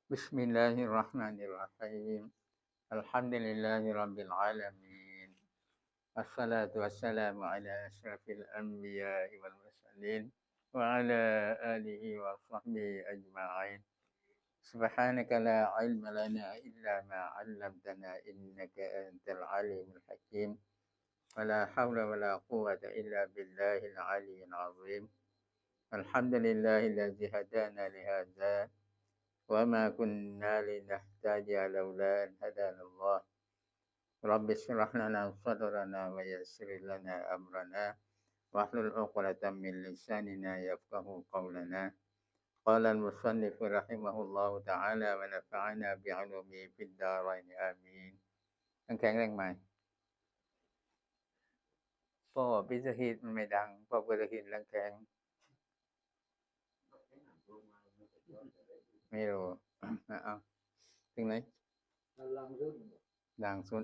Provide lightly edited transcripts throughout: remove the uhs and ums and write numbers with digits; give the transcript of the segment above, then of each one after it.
بسم الله الرحمن الرحيم الحمد لله رب العالمين الصلاة والسلام على أشرف الأنبياء والمرسلين وعلى آله وصحبه أجمعين سبحانك لا علم لنا إلا ما علمتنا إنك أنت العليم الحكيم ولا حول ولا قوة إلا بالله العلي العظيم الحمد لله الذي هدانا لهذا وما كنا لنهتدي لولا أن هدانا الله رب اشرح لنا صدرنا ويسر لنا أمرنا واحلل عقدة من لساننا يفقهوا قولنا قال المصنف رحمه الله تعالى ونفعنا بعلومه في الدارين آمين แข็งแรงไหมเพราะว่าพิสหิตมันไม่ดังเพราะพิสหิตแข็งไม่รู้เอาถึงไหนดังสุด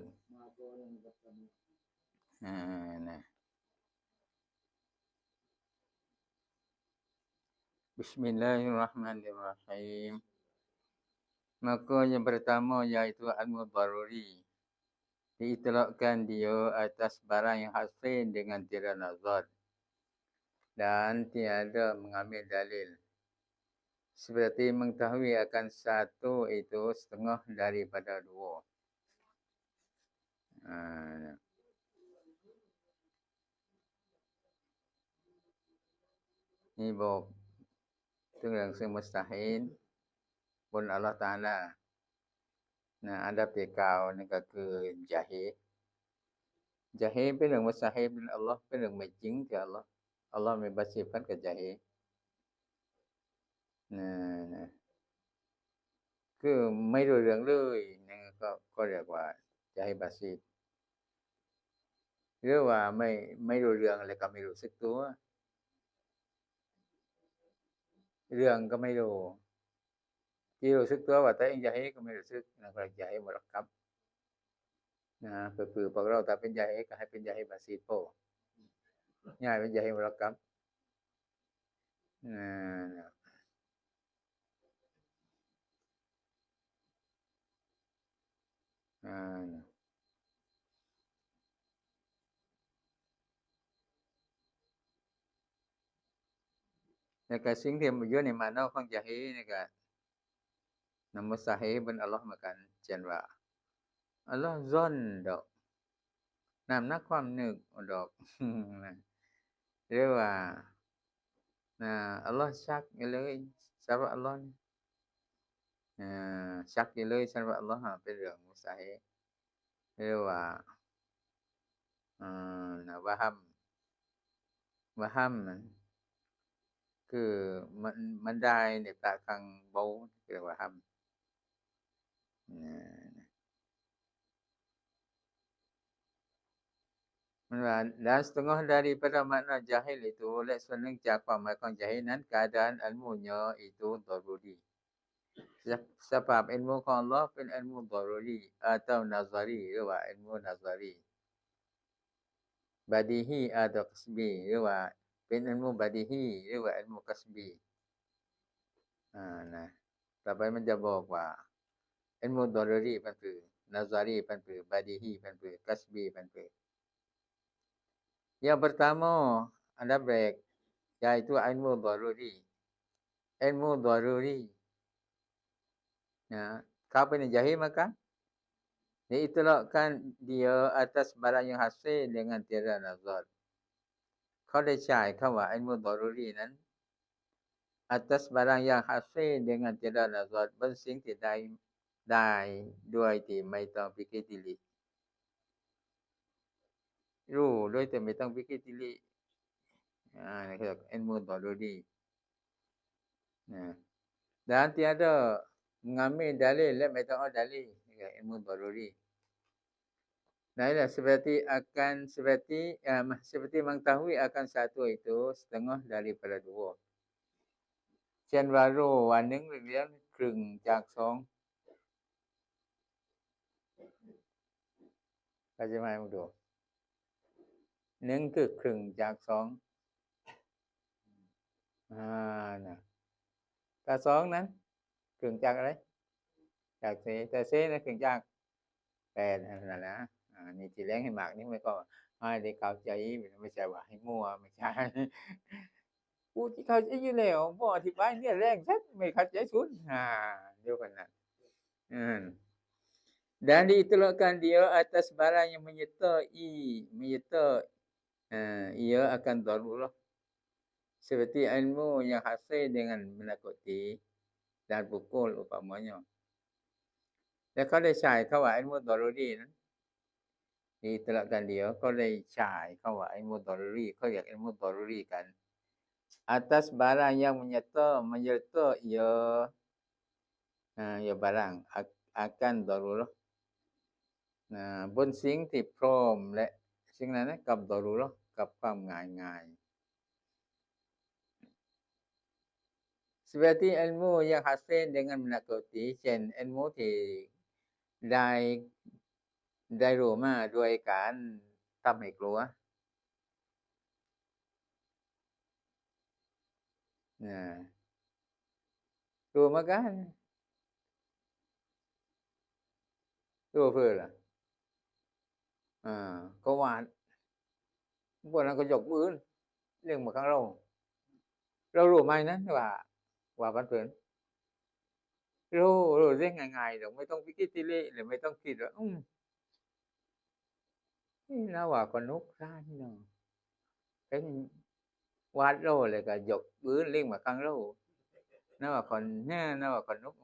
นะ Bismillahirrahmanirrahim maka yang pertama iaitu al-mudarruri diitlaqkan dia atas barang yang hasil dengan tiada nazar dan tiada mengambil dalil seperti mengetahui akan satu itu setengah daripada dua. Iniบอกถึงเรื่องซึ่งมุสตาฮิลบนอัลเลาะห์ตะอาลานะอันดับที่9นั่นก็คือญะฮีเป็นเรื่องมุสตาฮิลเป็นอัลเลาะห์เป็นเรื่องไม่จริงที่อัลเลาะห์ไม่บัดสิฟันกับญะฮีนะคือไม่รู้เรื่องเลยนั่นก็เรียกว่าญะฮีบัดสิหรือว่าไม่รู้เรื่องแล้วก็ไม่รู้สึกตัวเรื่องก็ไม่รู้ที่รู้สึกตัวว่าตัวเองญะฮีก็ไม่รู้สึกนั่นก็ญะฮีมุรักกับนะคือพวกเราถ้าเป็นญะฮีก็ให้เป็นญะฮีบัดสิพอย้ายเป็นญะฮีมุรักกับแล้วก็สิ่งที่อยู่ในมานอกของญะฮีนี่ก็นำมุสตาฮิลบนอัลเลาะห์เหมือนกันเช่นว่าอัลเลาะห์ซ่อนดอกน้ำหนักความนึกดอกหรือว่าอัลเลาะห์ชักเลยสำหรับอัลเลาะห์ชักเลยสำหรับอัลเลาะห์เป็นเรื่องมุสตาฮิลหรือว่าวะฮัมคือมันได้ในตะกังเบาเรียกว่าฮัมมันว่าdan setengah daripada makna jahil itu olehส่วนหนึ่งจากความหมายของ jahil นั้น keadaan ilmunya itu daruri sebab ilmuของอัลเลาะห์เป็น ilmu daruri atau nazari หรือว่า ilmu nazari badihi atau kasbi หรือว่าเป็น ilmu badihi หรือว่า ilmu kasbi นะต่อไปมันจะบอกว่า ilmu daruri มันคือ nazari มันคือ badihi มันคือ kasbi มันคือYang pertama anda break yaitu ilmu daruri kapan jahil maka diitlaqkan dia atas barang yang hasil dengan tiada nazar เขาได้ใช้คำว่า ilmu daruri นั้น atas barang yang hasil dengan tiada nazar บนสิ่งที่ได้ด้วยที่ไม่ต้องพิคิดติลิรู้โดยแต่ไม่ต้องพิคิดติลินี่คือ ilmu daruri dan tiada mengambil dalilและไม่ต้องเอาdalilนี่คือ ilmu daruri nah seperti mengetahui akan satu itu setengah daripada dua เช่นว่ารู้ว่า1เรียนครึ่งจาก2เข้าใจไหมมึงดู1คือครึ่งจาก2นะถ้า2นั้นครึ่งจากอะไร จากเสแต่เสนั่นคือจากแปลนั่นนะนี่ที่แรงให้มากนี่มันก็ให้ได้เข้าใจไม่ใช่ว่าให้มั่วไม่ใช่กูที่เข้าใจอยู่แล้วบ่อธิบายเนี่ยแรงชัดไม่เข้าใจสุดเดียวกันน่ะdan diitelakkan dia atas barang yang menyertai ia akan darurah seperti ilmu yang hasil dengan menakuti dan pukul umpamanyaแล้วเขาได้ใช้คำว่าอิลมุดอรุรีนั้นdiitelakkan dia เขาได้ใช้คำว่าอิลมุดอรุรีเขาเรียกอิลมุดอรุรีกัน atas barang yang menyertai ia barang akan darurahบนสิ่งที่พร้อมและสิ่งนั้นกับดอรูเราะห์กับความง่ายๆ seperti ilmu yang hasil dengan menakuti เช่น ilmu ที่ได้รู้มาด้วยการทำให้กลัวรู้มากันรู้เพื่อล่ะก็ว่าพวกนั้นก็ยกมือเรื่องมาข้างเรารู้ไหมนั้นว่ามันเพิ่นรู้เรื่องง่ายๆดอกไม่ต้องพิกิติเลหรือไม่ต้องคิดว่านี่นะว่าก็นุกซ่านเนาะเป็นวาดโลเลยก็ยกมือเรื่องมาข้างเรานะว่าคนนะว่าคนนุก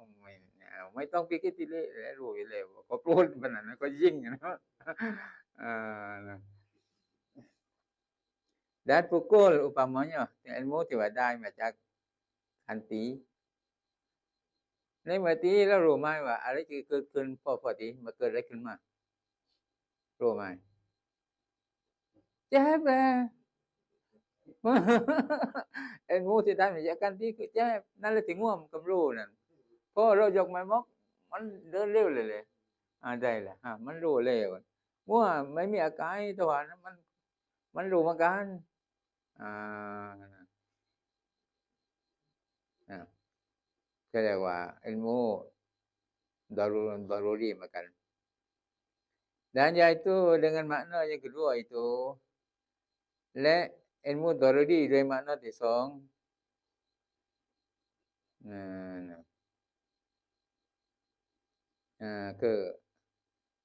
ไม่ต้องพิกิติเลแล้วรู้อยู่แล้วก็พูดปานนั้นก็ยิ่งเนาะdan pukul umpamanya ilmuที่ว่าได้มาจากอันตีในเมื่อตีแล้วรู้ไหมว่าอะไรที่เกิดขึ้นพอดีมันเกิดอะไรขึ้นมารู้ไหมเจ็บilmuที่ได้มาจากอันตีคือเจ็บนั่นแหละที่ง่วงกับรู้นั่นพอเรายกไม้มอกมันเดินเร็วเลยได้ล่ะมันรู้เร็วง่วงไม่มีอาการตัวนั้นมันรู้เหมือนกันก็เรียกว่า ilmu daruri makan dan yaitu dengan makna yang kedua itu และ ilmu daruri ด้วยmakna ที่2คือ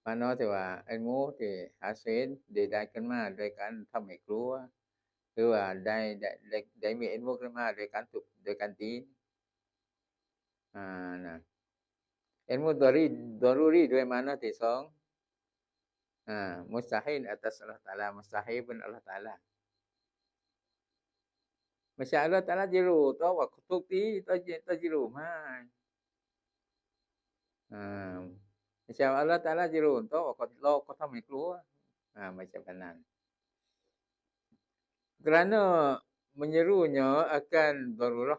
makna ที่ว่า ilmu ที่hasil ได้ขึ้นมาโดยการทำให้กลัวหรือว่าได้มี ilmu ขึ้นมาโดยการตีilmu daruri ด้วยmakna ที่2mustahil atas Allah Taala mustahil bun Allah Taala ไม่ใช่ Allah Taala จะรู้ตัวว่าทุกทีตัวจะรู้มาไม่ใช่ Allah Taala จะรู้ตัวว่าก็ทำให้กลัวไม่ใช่แบบนั้น kerana menyerunya akan darurah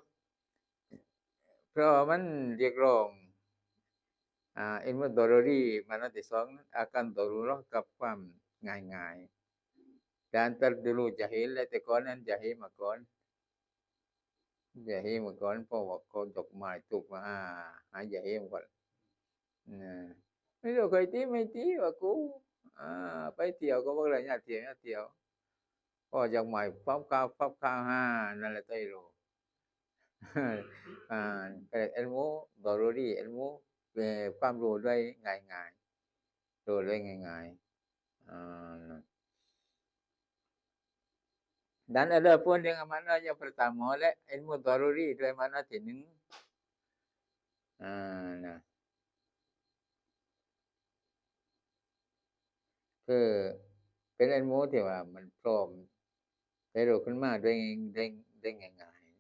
เพราะมันเรียกร้องilmu daruri makna ที่2 akan darurah กับความง่ายๆ dan terdulu jahil และแต่ก่อนนั้น jahil มาก่อนjahil มาก่อนเพราะว่าเขาดอกไม้ทุกมาหา jahil ก่อนไม่รู้เคยตีไม่ตีว่ากูไปเที่ยวก็บ่ได้ญาติเที่ยวก็ดอกไม้ฟับข้าวนั่นแหละได้รู้ilmu daruri ilmu ความรู้ด้วยง่ายๆรู้ด้วยง่ายๆdan ada pun dengan makna yang pertamaและ ilmu daruri ด้วยmakna ที่1คือเป็น ilmu ที่ว่ามันพร้อมได้รู้ขึ้นมาด้วยง่ายๆ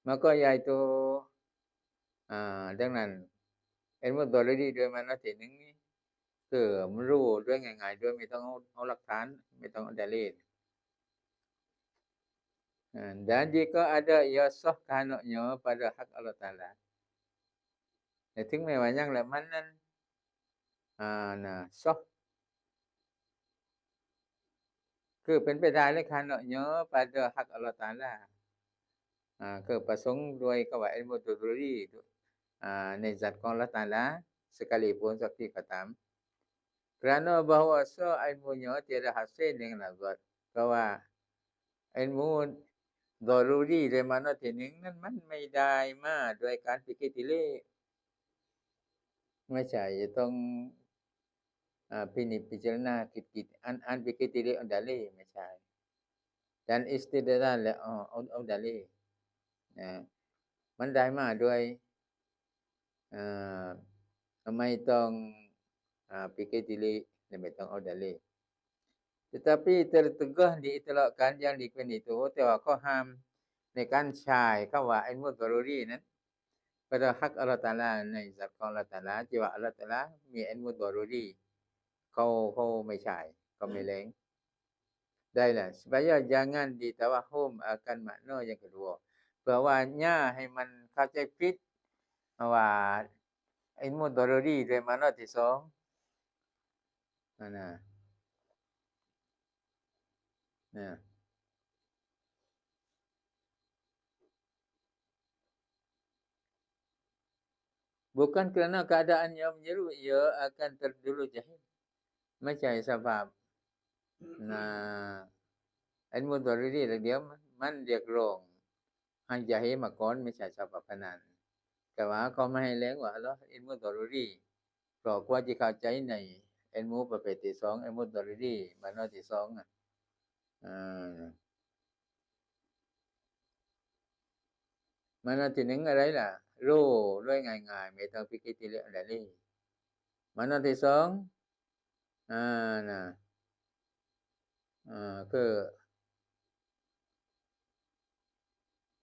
มันก็ใหญ่โตดังนั้น ilmu daruri ด้วยmakna ที่1นี่คือมันรู้ด้วยง่ายๆด้วยไม่ต้องเอาหลักฐานไม่ต้องเอาdalil dan jika ada ia sah kanaknya pada hak Allah Taala ถึงแม้ว่ายังแล้วมันนั้นsah คือเป็นไปได้เลยkanaknya pada hak Allah Taala คือประสงค์ด้วยคำว่า ilmu daruri ในzatของAllah Taala sekalipun sepertiก็ตาม kerana bahawa ilmunya tiada hasil dengan zat เพราะว่า ilmu daruri โดยมานที่หนึ่งนั้นมันไม่ได้มาด้วยการพิกิติเลขไม่ใช่จะต้องพินิจพิจารณาคิดอันพิกิติเลขอันดาเลไม่ใช่ dan istidlal และเอาดาเลมันได้มาด้วยไม่ต้องPKTL danไม่ต้องเอาดาเล tetapi tertegah diitlaqkan yang dikwen itu แต่ว่าข้อห้ามในการใช้คำว่า ilmu daruri นั้น pada hak Allah Taala ในศักดิ์ของ Allah Taala ที่ว่า Allah Taala มี ilmu daruri เขาไม่ใช้เขาไม่แรง Dailah supaya jangan ditawahum akan makna yang kedua เพื่อว่าอย่าให้มันเข้าใจผิดว่า ilmu daruri ด้วยมานที่2นะbukan kerana keadaan yang menyeru ia akan terdulu jahil ไม่ใช่สภาพilmu daruri เดียวมันเรียกร้องให้จาฮิมาก่อนไม่ใช่สภาพนั้นแต่ว่าเขาไม่ให้แรงว่าAllah ilmu daruri เพราะกว่าจะเข้าใจใน ilmu ประเภทที่2 ilmu daruri มานที่2มานที่1อะไรล่ะรู้ด้วยง่ายๆไม่ต้องพิกิติเลอะไรเลยมานที่2คือ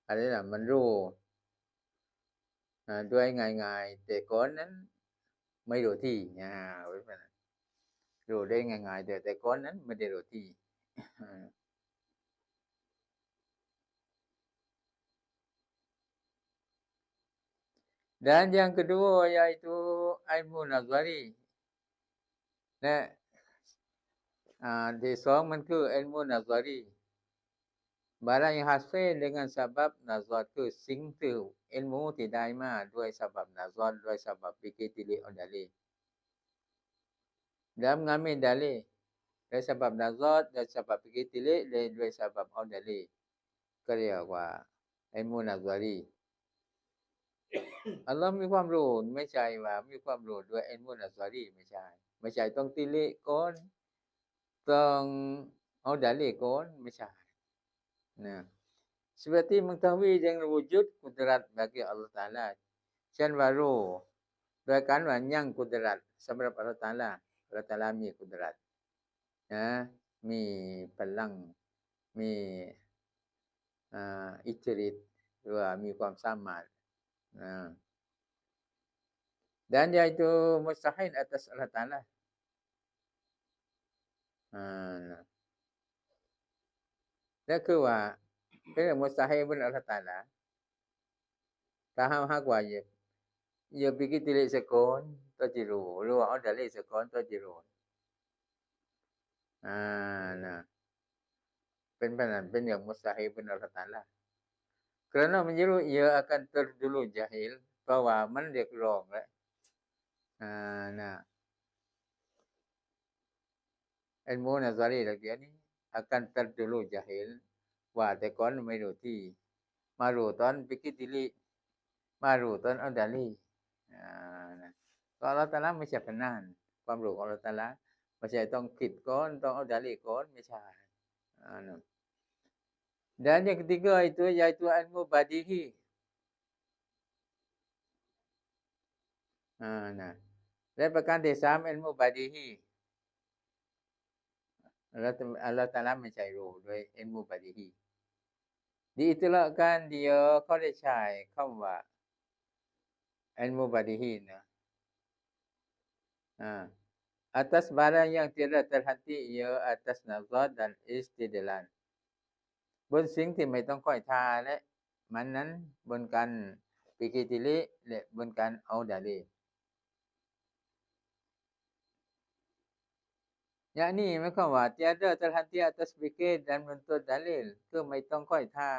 อะไรล่ะมันรู้ด้วยง่ายๆแต่ก่อนนั้นไม่รู้ที่รู้ได้ง่ายๆแต่ก่อนนั้นไม่ได้รู้ที่dan yang kedua iaitu ilmu nazari และที่2มันคือ ilmu nazari barang yang hasil dengan sebab nazar คือสิ่งที่ ilmu ที่ได้มาด้วย sebab nazar ด้วย sebab fikir dalil dan mengambil dalil dari sebab nazar dan sebab fikirด้วย sebab dalil ก็เรียกว่า ilmu nazari Allah มีความรู้ไม่ใช่ว่ามีความรู้ด้วย ilmu nazari ไม่ใช่ต้องติเลก่อนต้องเอาดาเลก่อนไม่ใช่seperti mengetahui dengan wujud kudrat bagi Allah Taala เช่นว่ารู้โดยการว่ายังกุดรัตสำหรับอัลเลาะห์ตะอาลาอัลเลาะห์ตะอาลามีกุดรัตมีพลังมีอิทธิฤทธิ์หรือว่ามีความสามารถdan yaitu mustahil atas Allah Taala นั่นคือว่าเป็นมุสตาฮิลบนอัลเลาะห์ตะอาลาถ้าหากว่าอย่าไปคิดเลยซะก่อนก็จะรู้หรือว่าเอาดาเลซะก่อนก็จะรู้เป็นแบบนั้นเป็นอย่างมุสตาฮิลบนอัลเลาะห์ตะอาลา kerana menyeru ia akan terdulu jahil เพราะว่ามันเรียกร้องแล้วilmu nazari เดี๋ยวนี้ akan terdulu jahil ว่าแต่ก่อนไม่รู้ที่มารู้ตอนปิกิติลิมารู้ตอนเอาดาลีก็อัลเลาะห์ตะอาลาไม่ใช่แบบนั้นความรู้ของอัลเลาะห์ตะอาลาไม่ใช่ต้องคิดก่อนต้องเอาดาลีก่อนไม่ใช่dan yang ketiga itu yaitu ilmu badihi dan ประการที่3 ilmu badihi Allah Taala ไม่ใช่รู้ด้วย ilmu badihi diitlaqkan dia เขาได้ใช้คำว่า ilmu badihi atas barang yang tidak terhati ia atas nazar dan istidlal บนสิ่งที่ไม่ต้องค่อยทาและมันนั้นบนการปิกิติลิและบนการเอาดาลีอย่างนี้หมายความว่า tiada terhati atas fikir dan menuntut dalil คือไม่ต้องค่อยทา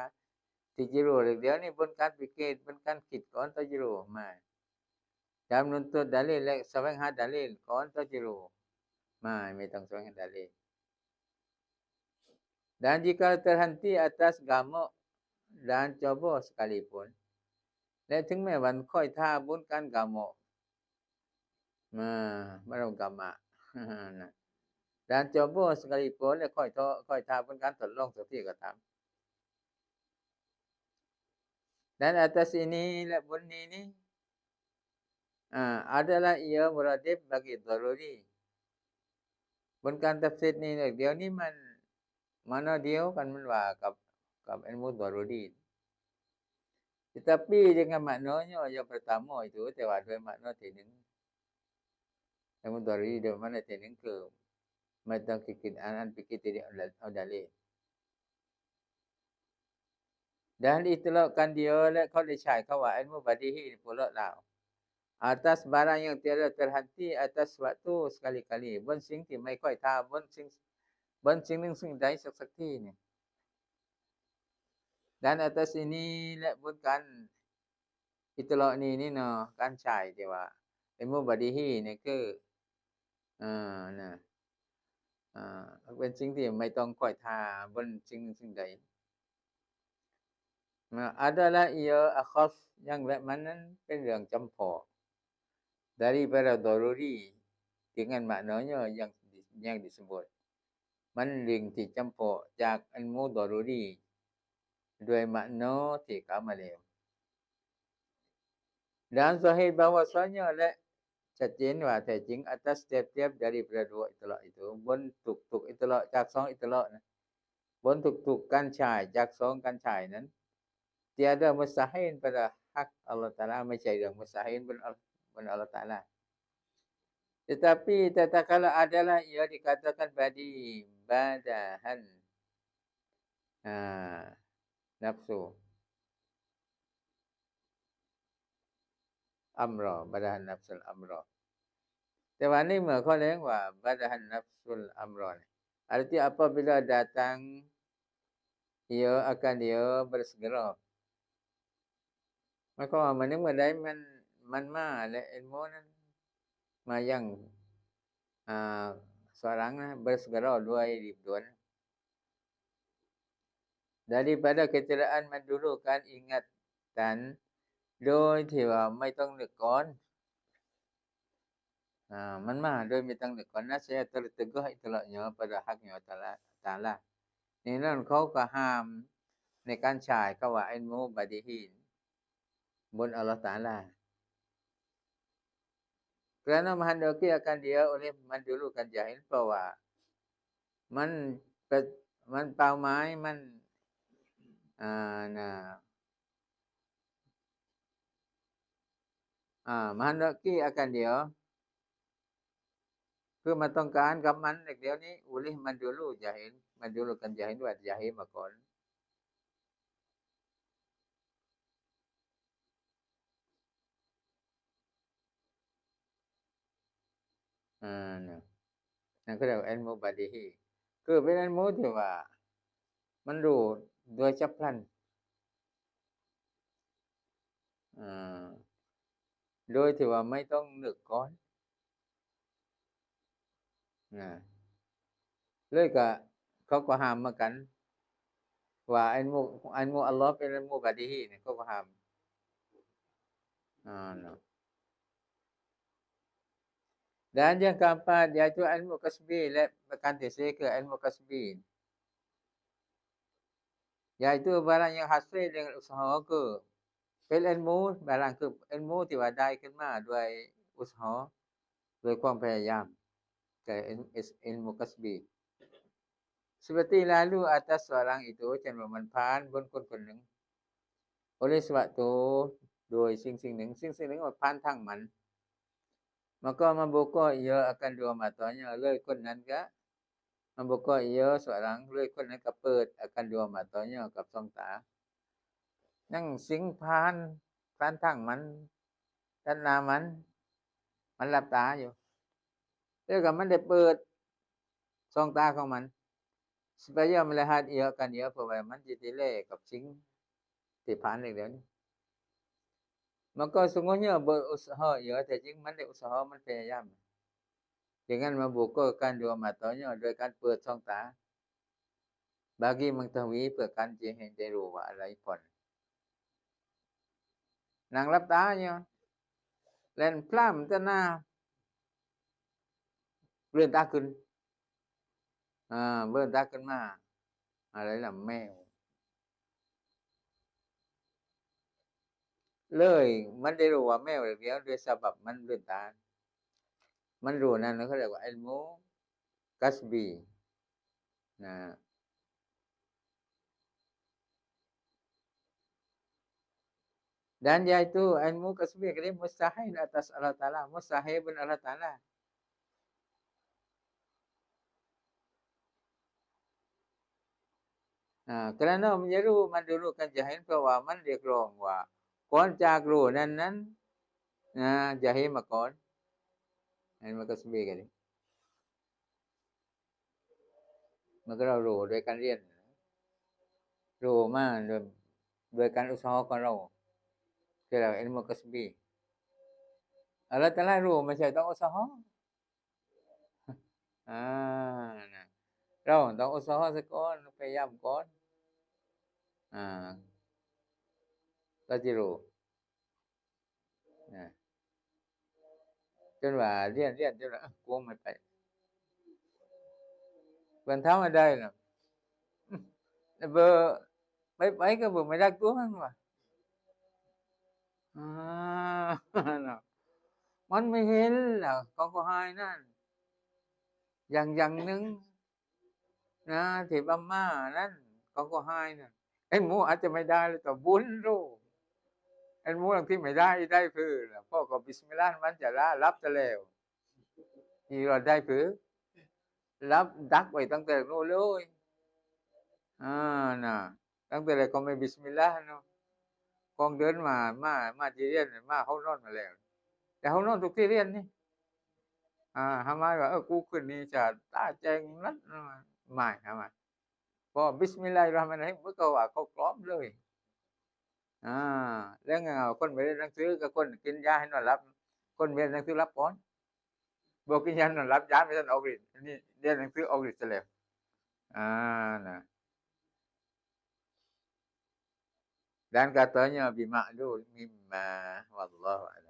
tajiro เดี๋ยวนี้บนการพิเกตบนการคิดก่อน tajiro มาการmenuntut dalil และแสวงหา dalil ก่อน tajiro มาไม่ต้องแสวงหา dalil dan jika terhenti atas gamuk dan coba sekalipun และถึงแม้วันค่อยท่าบนการกามกมาเรากามะนะ dan coba sekalipun และค่อยท่าบนการทดลองสักทีก็ตาม dan atas ini และบนนี้นี่adalah ia muradif bagi daruri บนการตัฟซีรนี้เดี๋ยวนี้มันmanaเดียวกันมันว่ากับ ilmu daruri tetapi dengan maknanya yang pertama itu แต่ว่าด้วยmaknaที่หนึ่ง ilmu daruri ด้วยmaknaที่หนึ่งคือไม่ต้องคิดอันfikir tidakเอาdalil dan itlaqkan dia และเขาได้ใช้คำว่า ilmu badihi pula lah atas barang yang tiada terhenti atas waktu sekali-kali บนสิ่งที่ไม่ค่อยท่าบนสิ่งหนึ่งสิ่งใดสักทีนี่ dan atas ini และบนการอิตลานี้นี่เนาะการใช้ที่ว่า ilmu badihi นี่คือนะเป็นสิ่งที่ไม่ต้องค่อยท่าบนสิ่งหนึ่งสิ่งใด adalah ia akhas yangแบบนั้นเป็นเรื่องจำเพาะ daripada daruri dengan maknanya yang disebut มันเรื่องที่จำเพาะจาก ilmu daruri ด้วยmaknaที่กล่าวมาแล้ว dan zahir bahwasanya และชัดเจนว่าแท้จริง atas tiap-tiap daripada dua itlaq itu บนทุกๆอิตลาจาก2อิตลานะบนทุกๆการใช้จาก2การใช้นั้น tiada mustahil pada hak Allah Taala ไม่ใช่เรื่อง mustahil บน Allah Taala tetapi tatkala adalah ia dikatakan badahan nafsu amra badahan nafsul amra แต่ว่านี่เมื่อเขาเรียกว่า badahan nafsul amra arti apabila datang ia akan dia bersegera หมายความว่ามันเมื่อใดมันมาและ ilmu นั้นมายังseorang bersegera ด้วยรีบด่วน daripada kecederaan mendulukan ingatan โดยที่ว่าไม่ต้องนึกก่อนมันมาโดยไม่ต้องนึกก่อนนะ saya tertegah itlaqnya pada haknya Ta'ala นี่นั่นเขาก็ห้ามในการใช้คำว่า ilmu badihi บน Allah Ta'ala kerana menghendaki akan dia oleh mendulukan jahil เพราะว่ามันเป้าหมายมันmenghendaki akan dia คือมันต้องการกับมันเดี๋ยวนี้ oleh mendulu jahil mendulukan jahil ว่า jahil มาก่อนนั่นก็เรียกว่า ilmu badihi คือเป็น ilmu ที่ว่ามันรู้โดยฉับพลันโดยที่ว่าไม่ต้องนึกก่อนเลยก็เขาก็ห้ามมากันว่า ilmu Allah เป็น ilmu badihi นี่เขาก็ห้ามdan yang keempat iaitu ilmu kasbi และประการที่4คือ ilmu kasbi iaitu barang yang hasil dengan usaha คือเป็น ilmu barang คือ ilmu ที่ว่าได้ขึ้นมาด้วยอุตสาหะด้วยความพยายามแต่ ilmu kasbi seperti lalu atas seorang itu เช่นว่ามันผ่านบนคนคนหนึ่ง oleh sebab tu โดยสิ่งหนึ่งว่าผ่านทางมันmaka membuka ia akan dua matanya เลยคนนั้นก็ membuka ia seorang เลยคนนั้นก็เปิด akan dua matanya กับสองตานั่งสิ่งผ่านทางมันด้านหน้ามันหลับตาอยู่แล้วก็มันได้เปิดสองตาของมัน supaya melihat ia akan dia เพราะว่ามันจะได้แลกับสิ่ง ที่ผ่านอีกแล้วนี่maka sungguhnya berusaha ya tapiมันได้อุตสาหะมันพยายาม dengan membukakan dua matanya โดยการเปิดช่องตา bagi mengetahui เพื่อการจะเห็นได้รู้ว่าอะไรผลนั่งหลับตาเนี่ยแล่นพร่ำตะหน้าเลื่อนตาขึ้นเลื่อนตาขึ้นมาอะไรล่ะแมวเลยมันได้รู้ว่าแมวเดียวด้วยสาบับมันเลื่อนตามันรู้นั่นเขาเรียกว่าอิลมุกัสบีนะdan yaitu ilmu kasbi ini mustahil atas Allah Taala mustahil bin Allah Taala kerana menyeru mendulukan jahil เพราะว่ามันเรียกร้องว่าก่อนจากรู้นั้นจาฮิลมาก่อนilmu kasbiกันมันก็เรารู้โดยการเรียนรู้มาโดยการอุตสาหะของเราเรียกว่า ilmu kasbi Allah Taala รู้ไม่ใช่ต้องอุตสาหะเราต้องอุตสาหะซะก่อนพยายามก่อนก็สิรู้จนว่าเรียนจนว่ากูไม่ไปเพิ่นถามว่าได้น่ะบ่ไปก็บ่ไม่รักตัวมันว่ามันไม่เห็นล่ะเขาก็หายนั่นอย่างนึงนะที่บัมมานั่นเขาก็หายนั่นไอ้หมูอาจจะไม่ได้เลยแต่บุญรู้ไอ้หมูที่ไม่ได้คือพ่อก็บิสมิลลาห์มันจะรับซะแล้วนี่ว่าได้คือรับดักไว้ตั้งแต่โน่นเลยน่ะตั้งแต่แรกก็ไม่บิสมิลลาห์เนาะกองเดินมาที่เรียนมาเฮานอนมาแล้วแต่เฮานอนทุกที่เรียนนี่หามาว่ากูขึ้นนี่จะตาแจ้งนัดไม่หามาพอบิสมิลลาฮิรเราะห์มานิรเราะฮีมก็ว่าเขากล้อมเลยแล้วคนไปเรียนหนังสือกับคนกินยาให้นอนหลับคนเรียนหนังสือหลับก่อนบ่กินยานอนหลับยาไม่ทันออกฤทธิ์อันนี้เรียนหนังสือออกฤทธิ์ซะแล้วnah dan katanya bima'lul mimma wallahu a'lam